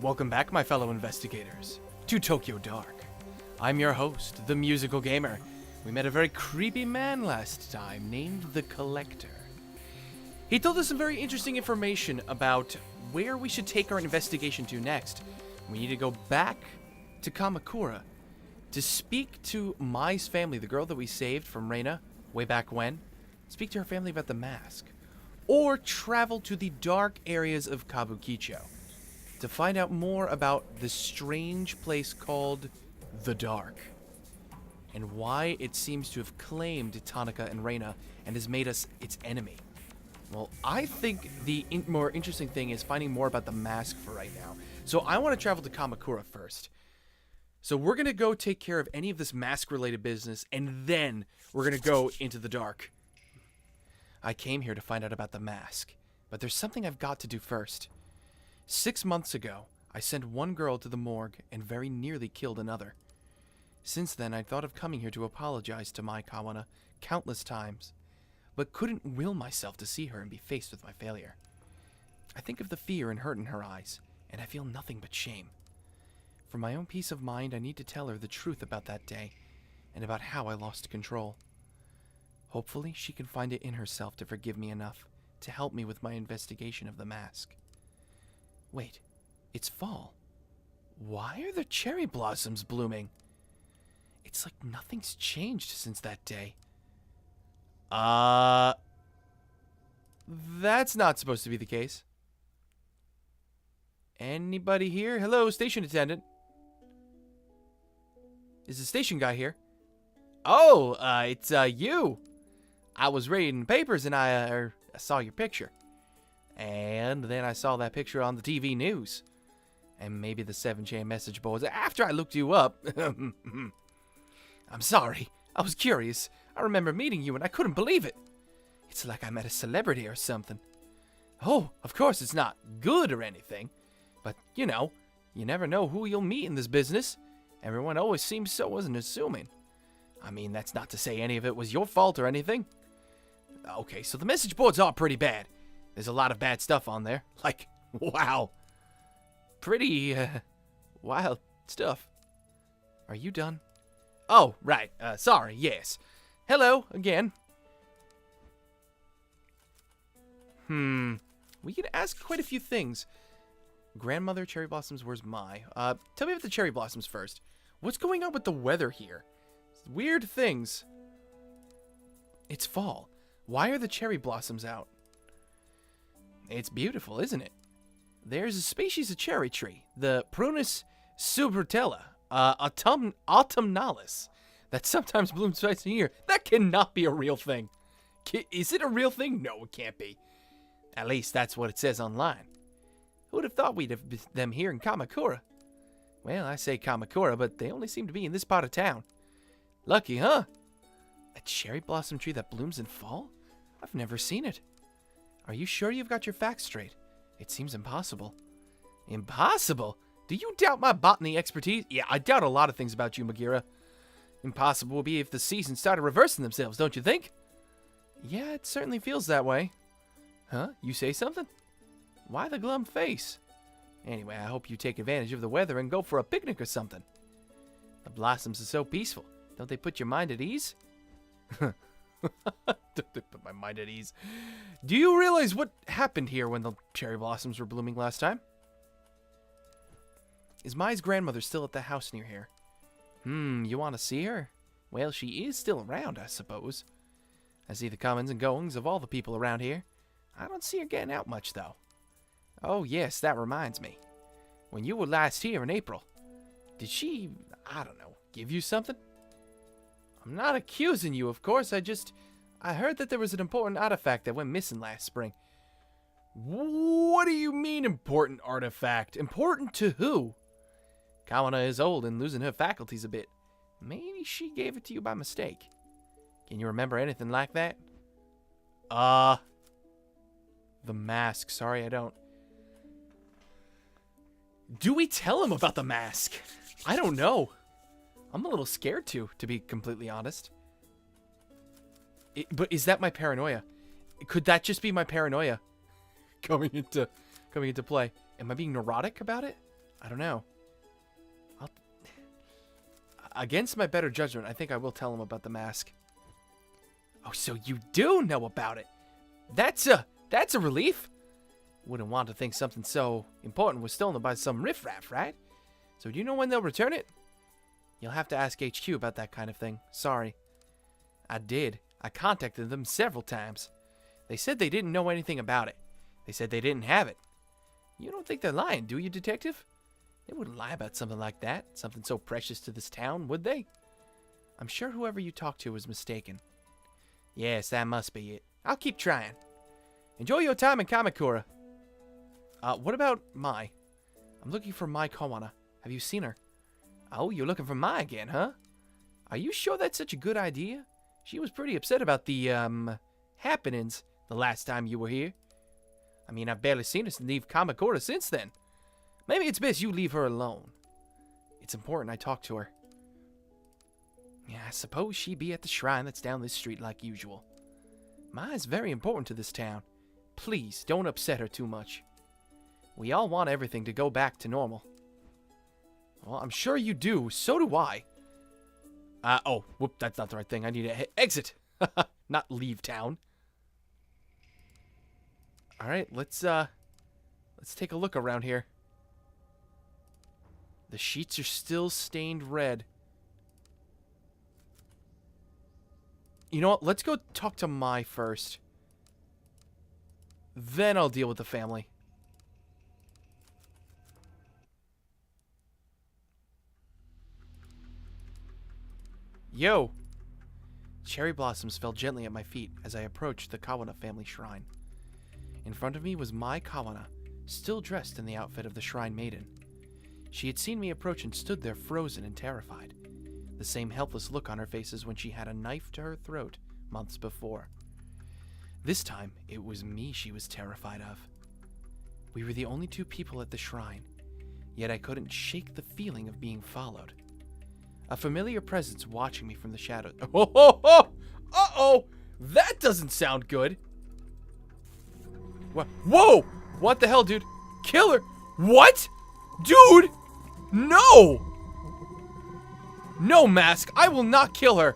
Welcome back, my fellow investigators, to Tokyo Dark. I'm your host, the musical gamer. We met a very creepy man last time named the Collector. He told us some very interesting information about where we should take our investigation to next. We need to go back to Kamakura to speak to Mai's family, the girl that we saved from Reina way back when. Speak to her family about the mask. Or travel to the dark areas of Kabukicho to find out more about the strange place called the Dark and why it seems to have claimed Tanaka and Reina and has made us its enemy. Well, I think the more interesting thing is finding more about the mask for right now. So I want to travel to Kamakura first. So we're going to go take care of any of this mask-related business, and then we're going to go into the dark. I came here to find out about the mask, but there's something I've got to do first. 6 months ago, I sent one girl to the morgue and very nearly killed another. Since then, I'd thought of coming here to apologize to Mai Kawana countless times, but couldn't will myself to see her and be faced with my failure. I think of the fear and hurt in her eyes, and I feel nothing but shame. For my own peace of mind, I need to tell her the truth about that day, and about how I lost control. Hopefully, she can find it in herself to forgive me enough to help me with my investigation of the mask. Wait, it's fall. Why are the cherry blossoms blooming? It's like nothing's changed since that day. That's not supposed to be the case. Anybody here? Hello, station attendant. Is the station guy here? Oh, it's you. I was reading papers and I saw your picture. And then I saw that picture on the TV news. And maybe the 7-chain message boards. After I looked you up. I'm sorry. I was curious. I remember meeting you and I couldn't believe it. It's like I met a celebrity or something. Oh, of course it's not good or anything. But, you know, you never know who you'll meet in this business. Everyone always seems so unassuming. I mean, that's not to say any of it was your fault or anything. Okay, so the message boards are pretty bad. There's a lot of bad stuff on there. Like, wow. Pretty, wild stuff. Are you done? Oh, right. Sorry, yes. Hello, again. We can ask quite a few things. Grandmother, cherry blossoms, where's Mai? Tell me about the cherry blossoms first. What's going on with the weather here? Weird things. It's fall. Why are the cherry blossoms out? It's beautiful, isn't it? There's a species of cherry tree, the Prunus subvertella, autumnalis, that sometimes blooms twice a year. That cannot be a real thing. Is it a real thing? No, it can't be. At least that's what it says online. Who would have thought we'd have them here in Kamakura? Well, I say Kamakura, but they only seem to be in this part of town. Lucky, huh? A cherry blossom tree that blooms in fall? I've never seen it. Are you sure you've got your facts straight? It seems impossible. Impossible? Do you doubt my botany expertise? Yeah, I doubt a lot of things about you, Magira. Impossible would be if the seasons started reversing themselves, don't you think? Yeah, it certainly feels that way. Huh? You say something? Why the glum face? Anyway, I hope you take advantage of the weather and go for a picnic or something. The blossoms are so peaceful. Don't they put your mind at ease? Don't they put my mind at ease? Do you realize what happened here when the cherry blossoms were blooming last time? Is Mai's grandmother still at the house near here? You want to see her? Well, she is still around, I suppose. I see the comings and goings of all the people around here. I don't see her getting out much, though. Oh, yes, that reminds me. When you were last here in April, did she, I don't know, give you something? I'm not accusing you, of course. I heard that there was an important artifact that went missing last spring. What do you mean, important artifact? Important to who? Kawana is old and losing her faculties a bit. Maybe she gave it to you by mistake. Can you remember anything like that? The mask. Sorry, I don't. Do we tell him about the mask? I don't know. I'm a little scared to be completely honest. But is that my paranoia? Could that just be my paranoia coming into play? Am I being neurotic about it? I don't know. Against my better judgment, I think I will tell him about the mask. Oh, so you do know about it. That's a relief. Wouldn't want to think something so important was stolen by some riffraff, right? So do you know when they'll return it? You'll have to ask HQ about that kind of thing. Sorry. I did. I contacted them several times. They said they didn't know anything about it. They said they didn't have it. You don't think they're lying, do you, detective? They wouldn't lie about something like that, something so precious to this town, would they? I'm sure whoever you talked to was mistaken. Yes, that must be it. I'll keep trying. Enjoy your time in Kamakura. What about Mai? I'm looking for Mai Kawana. Have you seen her? Oh, you're looking for Mai again, huh? Are you sure that's such a good idea? She was pretty upset about the, happenings the last time you were here. I mean, I've barely seen her leave Kamakura since then. Maybe it's best you leave her alone. It's important I talk to her. Yeah, I suppose she be at the shrine that's down this street like usual. Mai's very important to this town. Please, don't upset her too much. We all want everything to go back to normal. Well, I'm sure you do. So do I. Oh, whoop, that's not the right thing. I need to exit. Not leave town. Alright, let's take a look around here. The sheets are still stained red. You know what? Let's go talk to Mai first. Then I'll deal with the family. Yo! Cherry blossoms fell gently at my feet as I approached the Kawana family shrine. In front of me was Mai Kawana, still dressed in the outfit of the shrine maiden. She had seen me approach and stood there frozen and terrified, the same helpless look on her face as when she had a knife to her throat months before. This time, it was me she was terrified of. We were the only two people at the shrine, yet I couldn't shake the feeling of being followed. A familiar presence watching me from the shadows. Oh, oh, oh! Uh-oh! That doesn't sound good! What? Whoa! What the hell, dude? Killer! What? Dude! No! No, Mask! I will not kill her!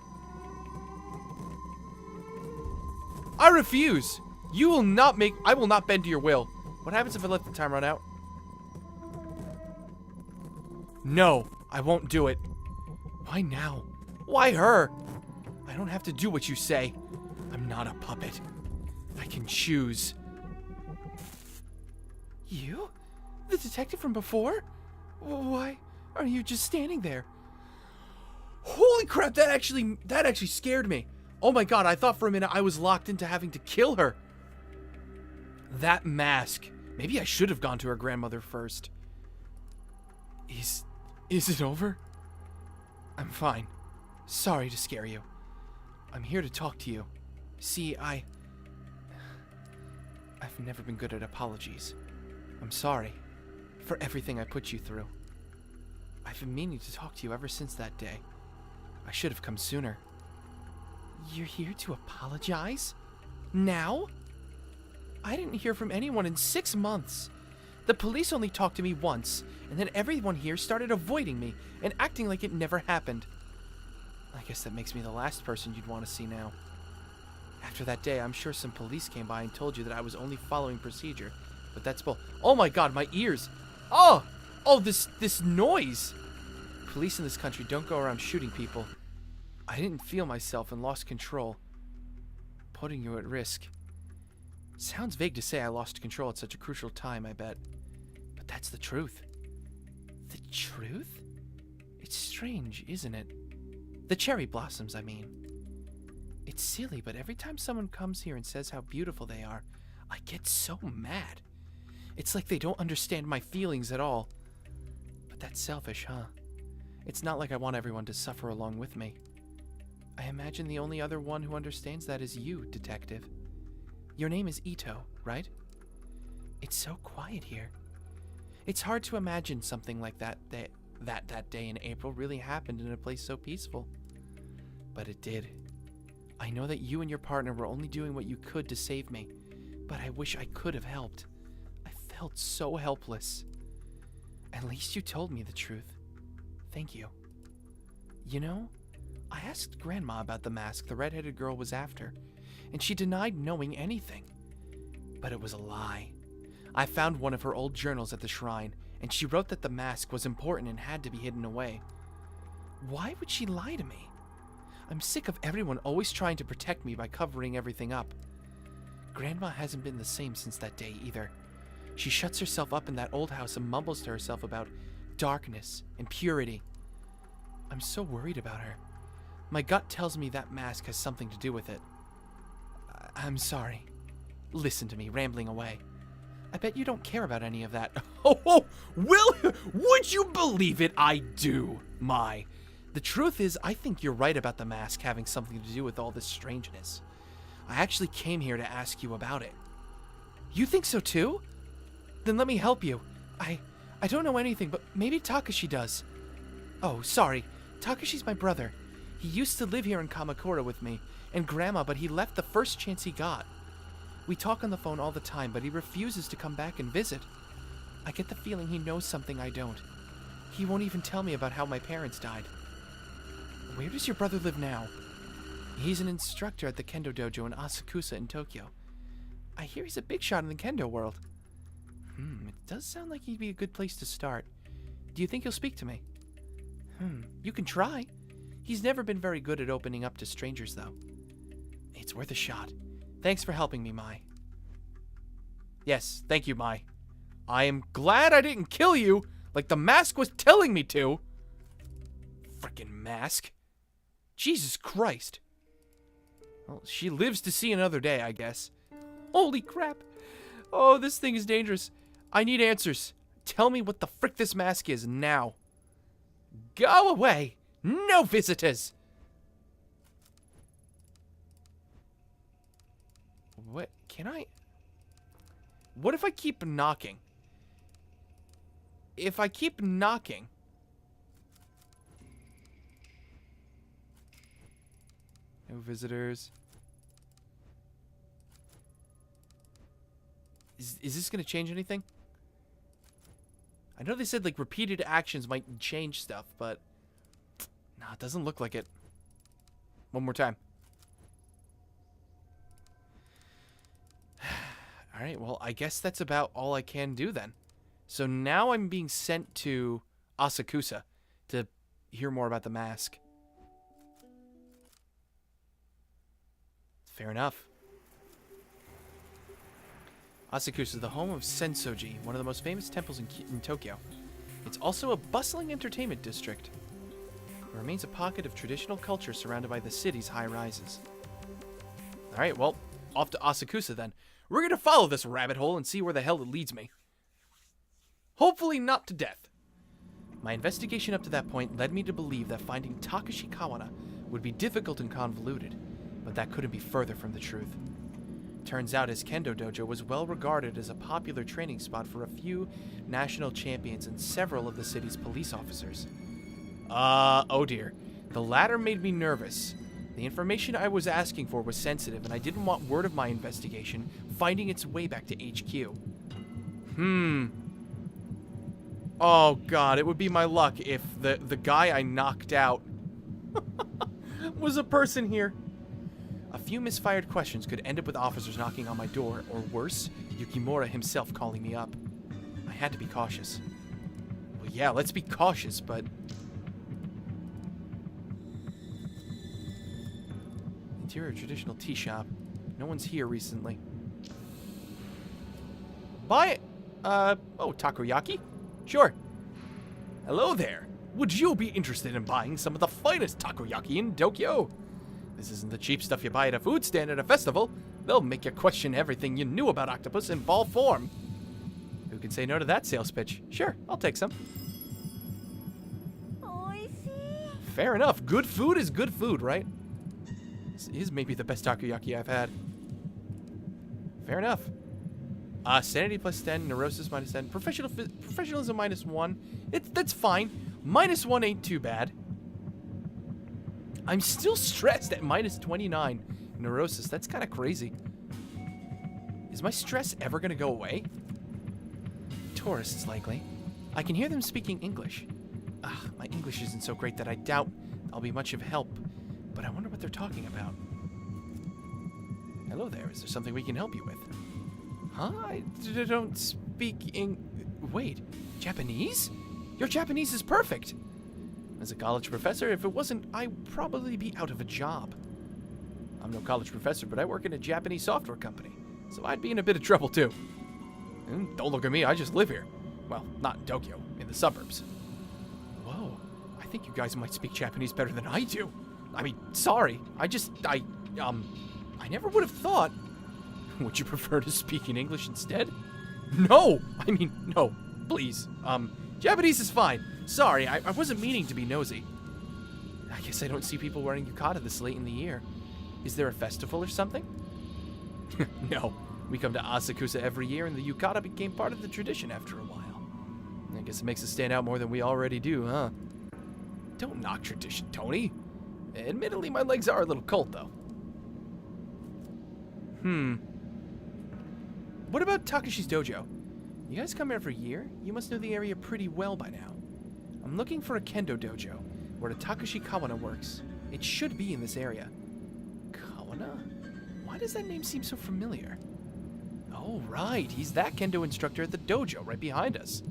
I refuse! You will not make- I will not bend to your will. What happens if I let the time run out? No, I won't do it. Why now? Why her? I don't have to do what you say. I'm not a puppet. I can choose. You? The detective from before? Why are you just standing there? Holy crap, that actually scared me. Oh my god, I thought for a minute I was locked into having to kill her. That mask. Maybe I should have gone to her grandmother first. Is it over? I'm fine. Sorry to scare you. I'm here to talk to you. See, I've never been good at apologies. I'm sorry for everything I put you through. I've been meaning to talk to you ever since that day. I should have come sooner. You're here to apologize? Now? I didn't hear from anyone in 6 months. The police only talked to me once, and then everyone here started avoiding me and acting like it never happened. I guess that makes me the last person you'd want to see now. After that day, I'm sure some police came by and told you that I was only following procedure, but that's bull. Oh my god, my ears! Oh! Oh, this noise! Police in this country don't go around shooting people. I didn't feel myself and lost control, putting you at risk. Sounds vague to say I lost control at such a crucial time, I bet. But that's the truth. The truth? It's strange, isn't it? The cherry blossoms, I mean. It's silly, but every time someone comes here and says how beautiful they are, I get so mad. It's like they don't understand my feelings at all. But that's selfish, huh? It's not like I want everyone to suffer along with me. I imagine the only other one who understands that is you, detective. Your name is Ito, right? It's so quiet here. It's hard to imagine something like that day in April really happened in a place so peaceful. But it did. I know that you and your partner were only doing what you could to save me, but I wish I could have helped. I felt so helpless. At least you told me the truth. Thank you. You know, I asked Grandma about the mask the red-headed girl was after, and she denied knowing anything. But it was a lie. I found one of her old journals at the shrine, and she wrote that the mask was important and had to be hidden away. Why would she lie to me? I'm sick of everyone always trying to protect me by covering everything up. Grandma hasn't been the same since that day either. She shuts herself up in that old house and mumbles to herself about darkness and purity. I'm so worried about her. My gut tells me that mask has something to do with it. I'm sorry. Listen to me rambling away. I bet you don't care about any of that. Oh, would you believe it? I do, Mai. The truth is, I think you're right about the mask having something to do with all this strangeness. I actually came here to ask you about it. You think so too? Then let me help you. I don't know anything, but maybe Takashi does. Oh, sorry. Takashi's my brother. He used to live here in Kamakura with me and Grandma, but he left the first chance he got. We talk on the phone all the time, but he refuses to come back and visit. I get the feeling he knows something I don't. He won't even tell me about how my parents died. Where does your brother live now? He's an instructor at the Kendo Dojo in Asakusa in Tokyo. I hear he's a big shot in the Kendo world. It does sound like he'd be a good place to start. Do you think he'll speak to me? You can try. He's never been very good at opening up to strangers, though. It's worth a shot. Thanks for helping me, Mai. Yes, thank you, Mai. I am glad I didn't kill you, like the mask was telling me to. Frickin' mask. Jesus Christ. Well, she lives to see another day, I guess. Holy crap. Oh, this thing is dangerous. I need answers. Tell me what the frick this mask is now. Go away. No visitors. What? Can I? What if I keep knocking? If I keep knocking... No visitors. Is this going to change anything? I know they said, like, repeated actions might change stuff, but... Nah, it doesn't look like it. One more time. Alright, well, I guess that's about all I can do then. So now I'm being sent to Asakusa to hear more about the mask. Fair enough. Asakusa is the home of Sensoji, one of the most famous temples in Tokyo. It's also a bustling entertainment district. It remains a pocket of traditional culture surrounded by the city's high rises. Alright, well, off to Asakusa then. We're gonna follow this rabbit hole and see where the hell it leads me. Hopefully not to death. My investigation up to that point led me to believe that finding Takashi Kawana would be difficult and convoluted, but that couldn't be further from the truth. Turns out his Kendo Dojo was well regarded as a popular training spot for a few national champions and several of the city's police officers. Oh dear. The latter made me nervous. The information I was asking for was sensitive, and I didn't want word of my investigation finding its way back to HQ. Oh god, it would be my luck if the guy I knocked out was a person here. A few misfired questions could end up with officers knocking on my door, or worse, Yukimura himself calling me up. I had to be cautious. Well, yeah, let's be cautious, but... Interior traditional tea shop. No one's here recently. Buy it! Oh, takoyaki? Sure. Hello there. Would you be interested in buying some of the finest takoyaki in Tokyo? This isn't the cheap stuff you buy at a food stand at a festival. They'll make you question everything you knew about octopus in ball form. Who can say no to that sales pitch? Sure, I'll take some. Fair enough. Good food is good food, right? This is maybe the best takoyaki I've had. Fair enough. Sanity plus 10, neurosis minus 10, professionalism minus 1. That's fine. Minus 1 ain't too bad. I'm still stressed at minus 29. Neurosis, that's kind of crazy. Is my stress ever going to go away? Tourists, likely. I can hear them speaking English. My English isn't so great that I doubt I'll be much of help, but I wonder what they're talking about. Hello there, is there something we can help you with? Huh? I don't speak Wait, Japanese? Your Japanese is perfect! As a college professor, if it wasn't, I'd probably be out of a job. I'm no college professor, but I work in a Japanese software company, so I'd be in a bit of trouble too. And don't look at me, I just live here. Well, not in Tokyo, in the suburbs. Whoa, I think you guys might speak Japanese better than I do. I mean, sorry, I never would have thought. Would you prefer to speak in English instead? No! I mean, no, please. Japanese is fine. Sorry, I wasn't meaning to be nosy. I guess I don't see people wearing yukata this late in the year. Is there a festival or something? No, we come to Asakusa every year, and the yukata became part of the tradition after a while. I guess it makes us stand out more than we already do, huh? Don't knock tradition, Tony. Admittedly, my legs are a little cold, though. What about Takashi's dojo? You guys come every year? You must know the area pretty well by now. I'm looking for a kendo dojo, where the Takashi Kawana works. It should be in this area. Kawana? Why does that name seem so familiar? Oh, right. He's that kendo instructor at the dojo right behind us.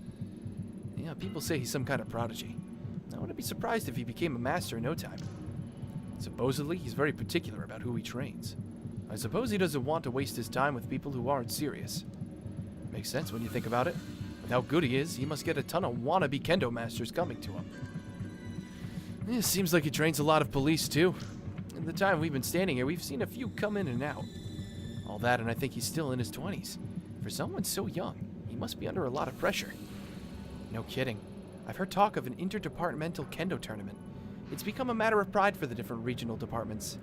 Yeah, people say he's some kind of prodigy. I wouldn't be surprised if he became a master in no time. Supposedly, he's very particular about who he trains. I suppose he doesn't want to waste his time with people who aren't serious. Makes sense when you think about it. With how good he is, he must get a ton of wannabe kendo masters coming to him. It seems like he trains a lot of police, too. In the time we've been standing here, we've seen a few come in and out. All that, and I think he's still in his 20s. For someone so young, he must be under a lot of pressure. No kidding. I've heard talk of an interdepartmental kendo tournament. It's become a matter of pride for the different regional departments.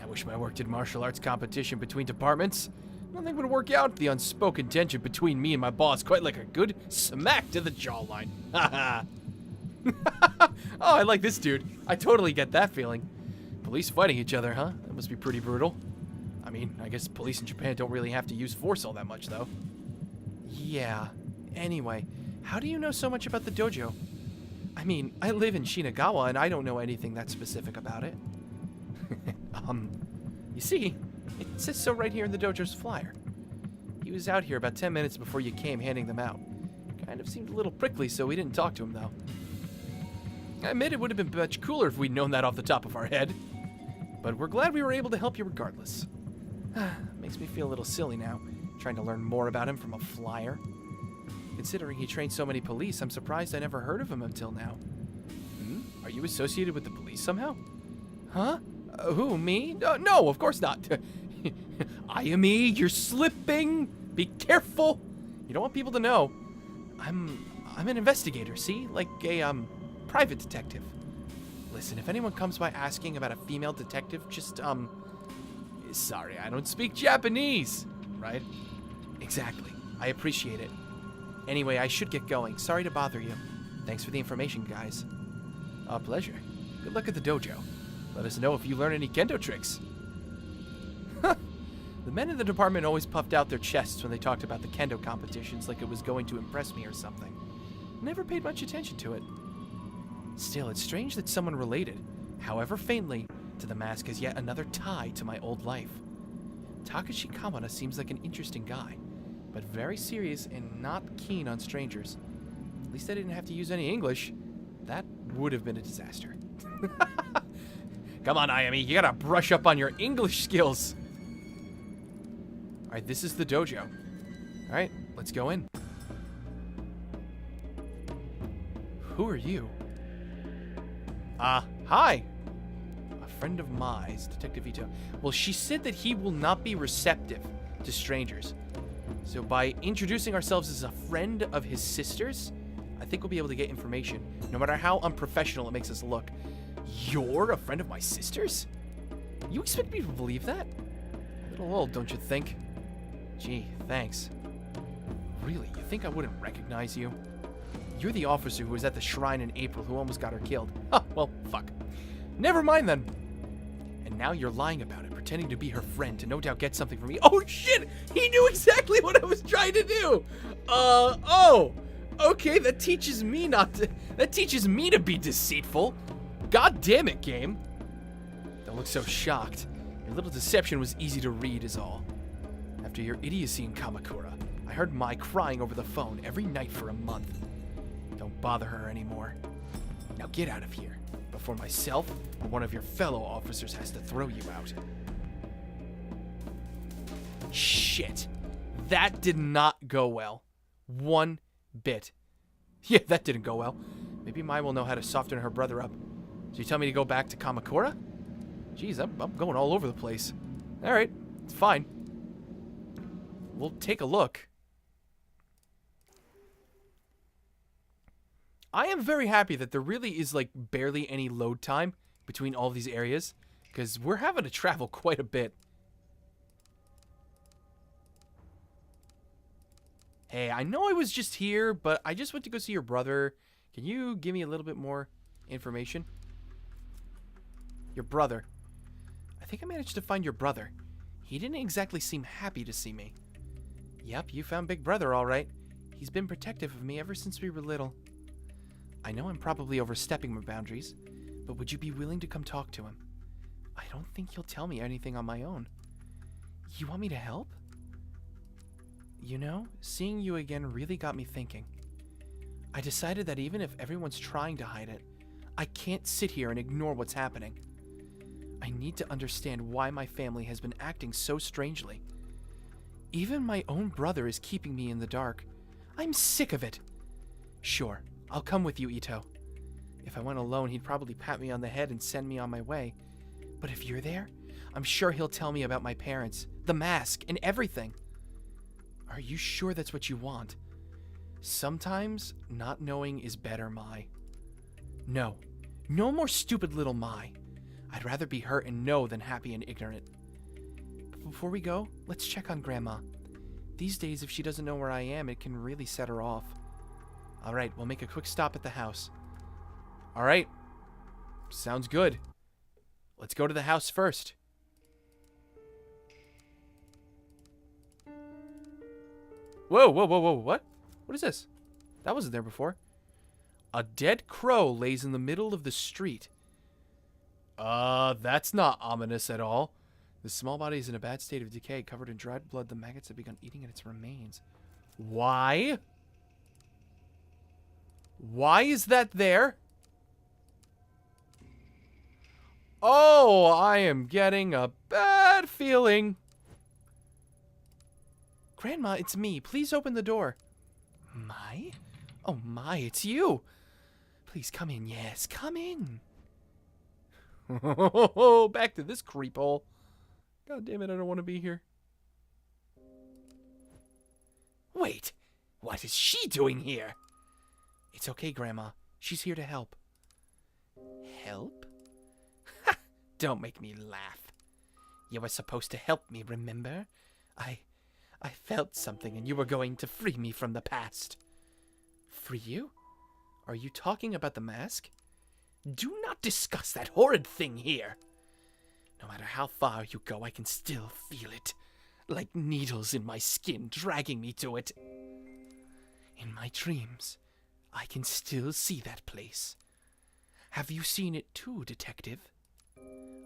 I wish my work did martial arts competition between departments. Nothing would work out the unspoken tension between me and my boss quite like a good smack to the jawline. Haha. Oh, I like this dude. I totally get that feeling. Police fighting each other, huh? That must be pretty brutal. I mean, I guess police in Japan don't really have to use force all that much, though. Yeah. Anyway, how do you know so much about the dojo? I mean, I live in Shinagawa, and I don't know anything that specific about it. You see, it says so right here in the dojo's flyer. He was out here about 10 minutes before you came handing them out. Kind of seemed a little prickly, so we didn't talk to him, though. I admit it would have been much cooler if we'd known that off the top of our head. But we're glad we were able to help you regardless. Makes me feel a little silly now, trying to learn more about him from a flyer. Considering he trained so many police, I'm surprised I never heard of him until now. Are you associated with the police somehow? Huh? Who, me? No, of course not. Ayumi, you're slipping. Be careful. You don't want people to know. I'm an investigator, see? Like a, private detective. Listen, if anyone comes by asking about a female detective, just, sorry, I don't speak Japanese. Right? Exactly. I appreciate it. Anyway, I should get going. Sorry to bother you. Thanks for the information, guys. A pleasure. Good luck at the dojo. Let us know if you learn any kendo tricks. The men in the department always puffed out their chests when they talked about the kendo competitions like it was going to impress me or something. Never paid much attention to it. Still, it's strange that someone related, however faintly, to the mask is yet another tie to my old life. Takashi Kawana seems like an interesting guy, but very serious and not keen on strangers. At least I didn't have to use any English. That would have been a disaster. Come on, Ayumi, you gotta brush up on your English skills. Alright, this is the dojo. Alright, let's go in. Who are you? Hi. A friend of Mai's, Detective Ito. Well, she said that he will not be receptive to strangers. So by introducing ourselves as a friend of his sister's, I think we'll be able to get information, no matter how unprofessional it makes us look. You're a friend of my sister's? You expect me to believe that? A little old, don't you think? Gee, thanks. Really, you think I wouldn't recognize you? You're the officer who was at the shrine in April who almost got her killed. Huh, well, fuck. Never mind then. And now you're lying about it, pretending to be her friend to no doubt get something from me. Oh shit! He knew exactly what I was trying to do! Okay, that teaches me to be deceitful. God damn it, game. Don't look so shocked. Your little deception was easy to read is all. After your idiocy in Kamakura, I heard Mai crying over the phone every night for a month. Don't bother her anymore. Now get out of here, before myself or one of your fellow officers has to throw you out. Shit. That did not go well. One bit. Yeah, that didn't go well. Maybe Mai will know how to soften her brother up. So you tell me to go back to Kamakura? Jeez, I'm going all over the place. Alright, it's fine. We'll take a look. I am very happy that there really is, like, barely any load time between all these areas, because we're having to travel quite a bit. Hey, I know I was just here, but I just went to go see your brother. Can you give me a little bit more information? Your brother. I think I managed to find your brother. He didn't exactly seem happy to see me. Yep, you found Big Brother all right. He's been protective of me ever since we were little. I know I'm probably overstepping my boundaries, but would you be willing to come talk to him? I don't think he'll tell me anything on my own. You want me to help? You know, seeing you again really got me thinking. I decided that even if everyone's trying to hide it, I can't sit here and ignore what's happening. I need to understand why my family has been acting so strangely. Even my own brother is keeping me in the dark. I'm sick of it. Sure, I'll come with you, Ito. If I went alone, he'd probably pat me on the head and send me on my way. But if you're there, I'm sure he'll tell me about my parents, the mask, and everything. Are you sure that's what you want? Sometimes not knowing is better, Mai. No. No more stupid little Mai. I'd rather be hurt and know than happy and ignorant. But before we go, let's check on Grandma. These days, if she doesn't know where I am, it can really set her off. Alright, we'll make a quick stop at the house. Alright. Sounds good. Let's go to the house first. Whoa, whoa, whoa, whoa, what? What is this? That wasn't there before. A dead crow lays in the middle of the street. That's not ominous at all. The small body is in a bad state of decay, covered in dried blood. The maggots have begun eating at its remains. Why? Why is that there? Oh, I am getting a bad feeling. Grandma, it's me. Please open the door. Mai? Oh, Mai, it's you. Please come in. Yes, come in. Back to this creep hole. God damn it, I don't want to be here. Wait, what is she doing here? It's okay, Grandma. She's here to help. Help? Ha! Don't make me laugh. You were supposed to help me, remember? I felt something and you were going to free me from the past. Free you? Are you talking about the mask? Do not discuss that horrid thing here. No matter how far you go, I can still feel it. Like needles in my skin dragging me to it. In my dreams, I can still see that place. Have you seen it too, Detective?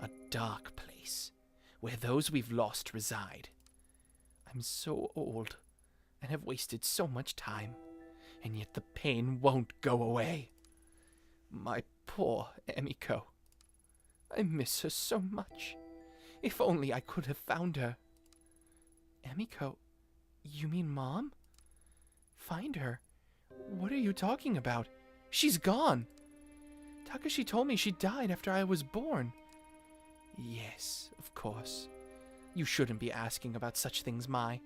A dark place, where those we've lost reside. I'm so old, and have wasted so much time, and yet the pain won't go away. My poor Emiko. I miss her so much. If only I could have found her. Emiko? You mean Mom? Find her? What are you talking about? She's gone. Takashi told me she died after I was born. Yes, of course. You shouldn't be asking about such things, Mai.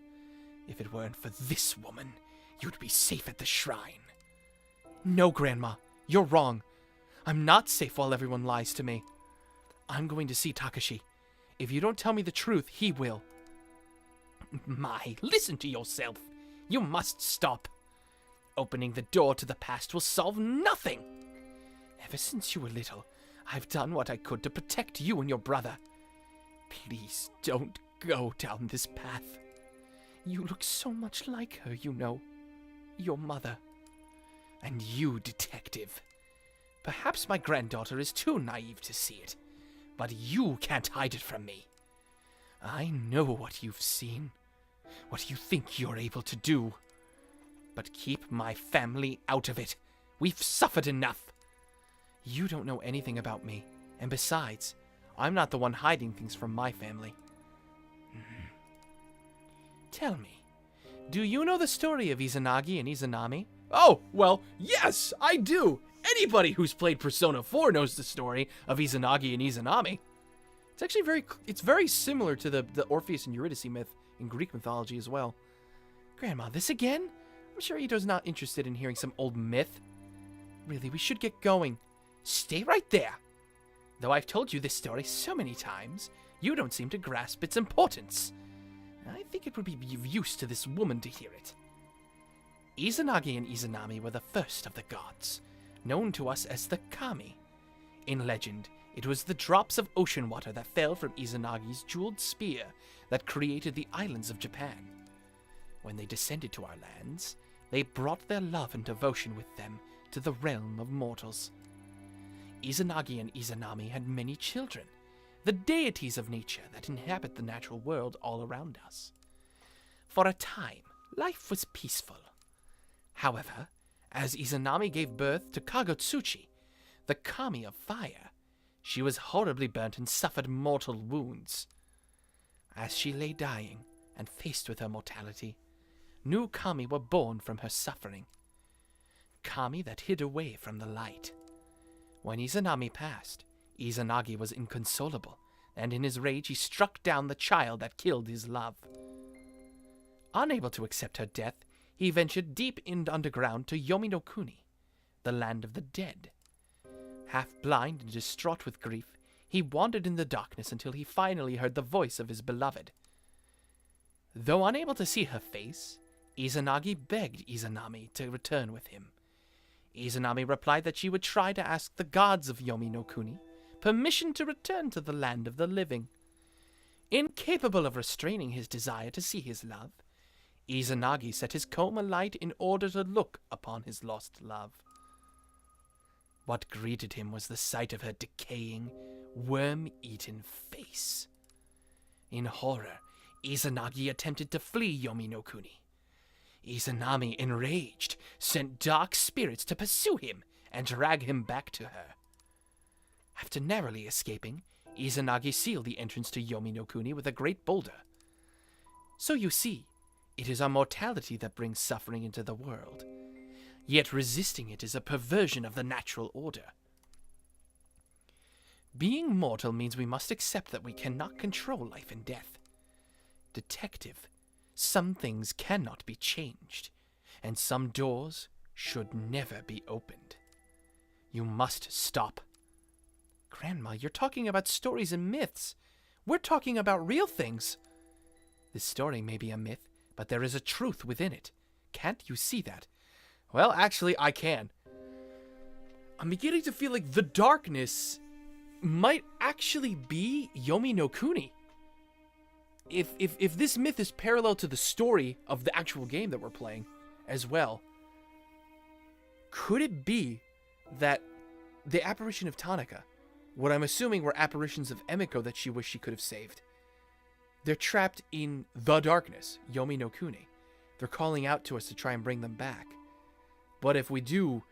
If it weren't for this woman, you'd be safe at the shrine. No, Grandma. You're wrong. I'm not safe while everyone lies to me. I'm going to see Takashi. If you don't tell me the truth, he will. Mai, listen to yourself. You must stop. Opening the door to the past will solve nothing. Ever since you were little, I've done what I could to protect you and your brother. Please don't go down this path. You look so much like her, you know. Your mother. And you, detective. Perhaps my granddaughter is too naive to see it, but you can't hide it from me. I know what you've seen, what you think you're able to do. But keep my family out of it. We've suffered enough. You don't know anything about me, and besides, I'm not the one hiding things from my family. Tell me, do you know the story of Izanagi and Izanami? Oh, well, yes, I do. Anybody who's played Persona 4 knows the story of Izanagi and Izanami. It's actually very similar to the Orpheus and Eurydice myth in Greek mythology as well. Grandma, this again? I'm sure Ito's not interested in hearing some old myth. Really, we should get going. Stay right there. Though I've told you this story so many times, you don't seem to grasp its importance. I think it would be of use to this woman to hear it. Izanagi and Izanami were the first of the gods, known to us as the Kami. In legend, it was the drops of ocean water that fell from Izanagi's jeweled spear that created the islands of Japan. When they descended to our lands, they brought their love and devotion with them to the realm of mortals. Izanagi and Izanami had many children, the deities of nature that inhabit the natural world all around us. For a time, life was peaceful. However, as Izanami gave birth to Kagotsuchi, the Kami of fire, she was horribly burnt and suffered mortal wounds. As she lay dying and faced with her mortality, new Kami were born from her suffering. Kami that hid away from the light. When Izanami passed, Izanagi was inconsolable, and in his rage he struck down the child that killed his love. Unable to accept her death, he ventured deep underground to Yomi no Kuni, the land of the dead. Half blind and distraught with grief, he wandered in the darkness until he finally heard the voice of his beloved. Though unable to see her face, Izanagi begged Izanami to return with him. Izanami replied that she would try to ask the gods of Yomi no Kuni permission to return to the land of the living. Incapable of restraining his desire to see his love, Izanagi set his comb alight in order to look upon his lost love. What greeted him was the sight of her decaying, worm-eaten face. In horror, Izanagi attempted to flee Yomi no Kuni. Izanami, enraged, sent dark spirits to pursue him and drag him back to her. After narrowly escaping, Izanagi sealed the entrance to Yomi no Kuni with a great boulder. So you see, it is our mortality that brings suffering into the world. Yet resisting it is a perversion of the natural order. Being mortal means we must accept that we cannot control life and death. Detective, some things cannot be changed, and some doors should never be opened. You must stop. Grandma, you're talking about stories and myths. We're talking about real things. This story may be a myth, but there is a truth within it. Can't you see that? Well, actually, I can. I'm beginning to feel like the darkness might actually be Yomi no Kuni. If this myth is parallel to the story of the actual game that we're playing as well, could it be that the apparition of Tanaka, what I'm assuming were apparitions of Emiko that she wished she could have saved, they're trapped in the darkness, Yomi no Kuni. They're calling out to us to try and bring them back. But if we do,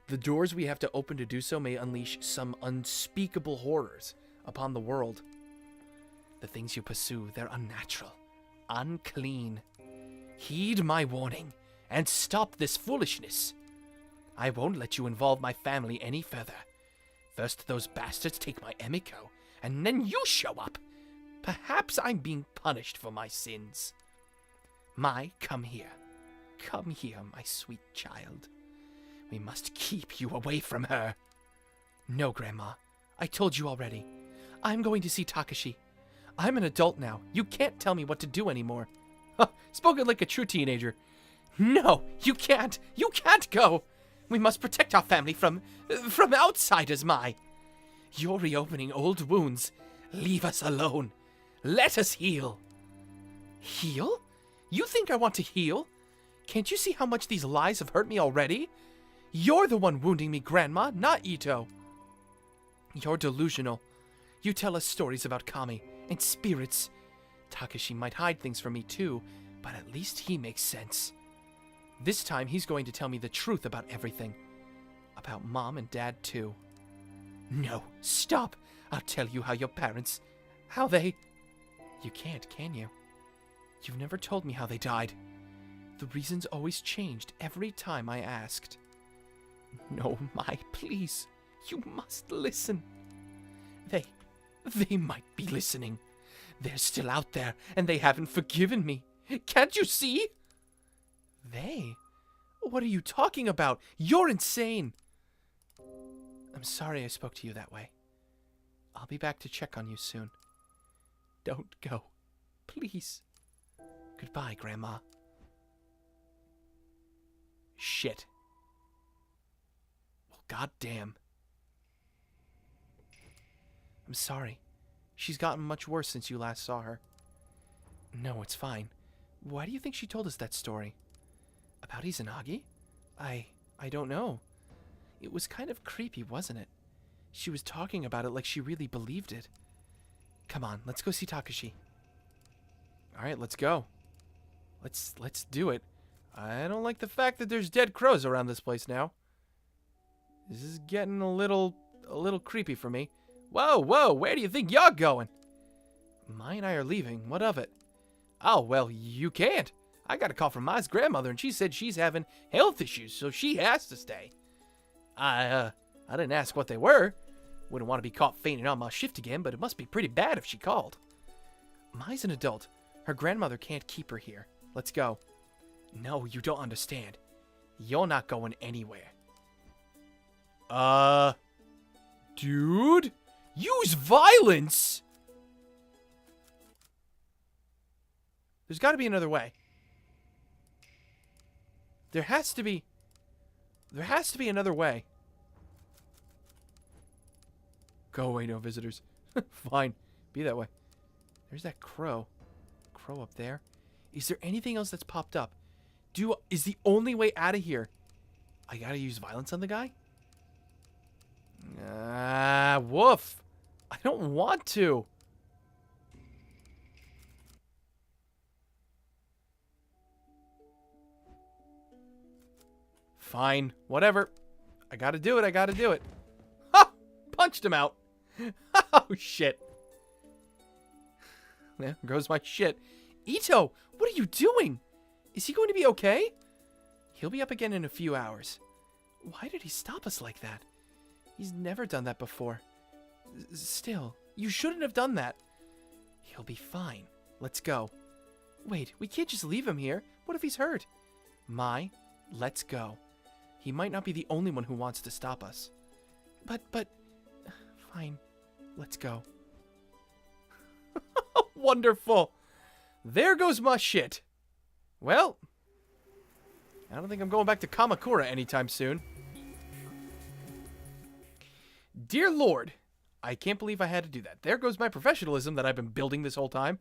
the doors we have to open to do so may unleash some unspeakable horrors upon the world. The things you pursue, they're unnatural, unclean. Heed my warning, and stop this foolishness. I won't let you involve my family any further. First those bastards take my Emiko, and then you show up. Perhaps I'm being punished for my sins. Mai, come here. Come here, my sweet child. We must keep you away from her. No, Grandma. I told you already. I'm going to see Takashi. I'm an adult now. You can't tell me what to do anymore. Spoken like a true teenager. No, you can't. You can't go. We must protect our family from outsiders, Mai. You're reopening old wounds. Leave us alone. Let us heal. Heal? You think I want to heal? Can't you see how much these lies have hurt me already? You're the one wounding me, Grandma, not Ito. You're delusional. You tell us stories about kami and spirits. Takashi might hide things from me too, but at least he makes sense. This time he's going to tell me the truth about everything. About Mom and Dad too. No, stop. I'll tell you how your parents... How they... You can't, can you? You've never told me how they died. The reasons always changed every time I asked. No, Mai, please. You must listen. They might be listening. They're still out there, and they haven't forgiven me. Can't you see? They? What are you talking about? You're insane. I'm sorry I spoke to you that way. I'll be back to check on you soon. Don't go. Please. Goodbye, Grandma. Shit. Well, goddamn. I'm sorry. She's gotten much worse since you last saw her. No, it's fine. Why do you think she told us that story? About Izanagi? I don't know. It was kind of creepy, wasn't it? She was talking about it like she really believed it. Come on, let's go see Takashi. Alright, let's go. Let's do it. I don't like the fact that there's dead crows around this place now. This is getting a little creepy for me. Whoa, where do you think you're going? Mai and I are leaving. What of it? Oh, well, you can't. I got a call from Mai's grandmother, and she said she's having health issues, so she has to stay. I didn't ask what they were. Wouldn't want to be caught fainting on my shift again, but it must be pretty bad if she called. Mai's an adult. Her grandmother can't keep her here. Let's go. No, you don't understand. You're not going anywhere. Dude? Use violence? There's got to be another way. There has to be another way. Go away, no visitors. Fine. Be that way. There's that crow. Crow up there. Is there anything else that's popped up? Is the only way out of here? I gotta use violence on the guy? Woof. I don't want to. Fine. Whatever. I gotta do it. Ha! Punched him out. Oh, shit. There goes my shit. Ito, what are you doing? Is he going to be okay? He'll be up again in a few hours. Why did he stop us like that? He's never done that before. Still, you shouldn't have done that. He'll be fine. Let's go. Wait, we can't just leave him here. What if he's hurt? Mai, let's go. He might not be the only one who wants to stop us. But... Fine. Let's go. Wonderful. There goes my shit. Well, I don't think I'm going back to Kamakura anytime soon. Dear Lord, I can't believe I had to do that. There goes my professionalism that I've been building this whole time.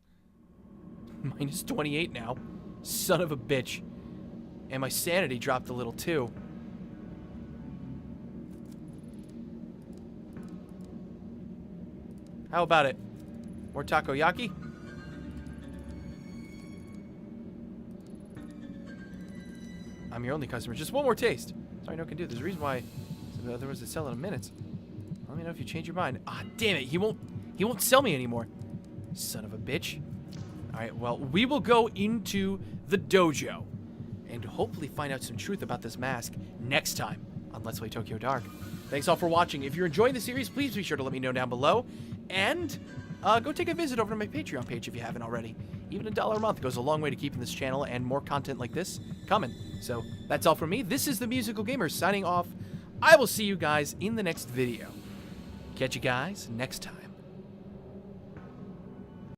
Minus 28 now. Son of a bitch. And my sanity dropped a little too. How about it? More takoyaki? I'm your only customer. Just one more taste. Sorry, no can do. There's a reason why there was a sell in minutes. Let me know if you change your mind. Ah, damn it. He won't sell me anymore. Son of a bitch. Alright, well, we will go into the dojo and hopefully find out some truth about this mask next time on Let's Play Tokyo Dark. Thanks all for watching. If you're enjoying the series, please be sure to let me know down below. And go take a visit over to my Patreon page if you haven't already. Even $1 a month goes a long way to keeping this channel and more content like this coming. So that's all from me. This is the Musical Gamer signing off. I will see you guys in the next video. Catch you guys next time.